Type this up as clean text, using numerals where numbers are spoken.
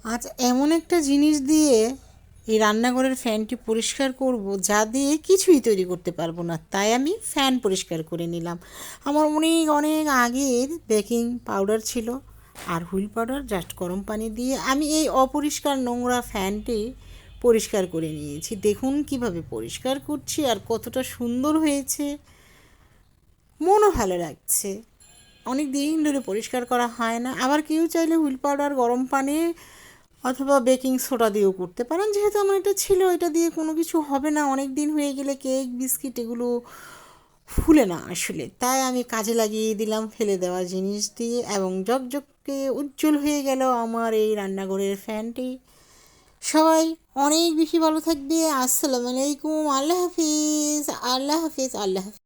আজ এমন একটা জিনিস দিয়ে এই রান্নাঘরের ফ্যানটি পরিষ্কার করব যা দিয়ে কিছুই তৈরি করতে পারবো না, তাই আমি ফ্যান পরিষ্কার করে নিলাম। আমার অনেক অনেক আগের বেকিং পাউডার ছিল আর হুইল পাউডার, জাস্ট গরম পানি দিয়ে আমি এই অপরিষ্কার নোংরা ফ্যানটি পরিষ্কার করে নিয়েছি। দেখুন কিভাবে পরিষ্কার করছি আর কতটা সুন্দর হয়েছে, মনও ভালো লাগছে। অনেক দিন ধরে পরিষ্কার করা হয় না। আবার কেউ চাইলে হুইল পাউডার গরম পানি অথবা বেকিং সোডা দিয়েও করতে পারেন। যেহেতু আমার এটা ছিল, এটা দিয়ে কোনো কিছু হবে না, অনেক দিন হয়ে গেলে কেক বিস্কিট এগুলো ফুলে না আসলে, তাই আমি কাজে লাগিয়ে দিলাম ফেলে দেওয়া জিনিস দিয়ে, এবং ঝকঝকে উজ্জ্বল হয়ে গেল আমার এই রান্নাঘরের ফ্যানটি। সবাই অনেক বেশি ভালো থাকবে। আসসালামু আলাইকুম। আল্লাহ হাফিজ, আল্লাহ হাফিজ, আল্লাহ হাফিজ।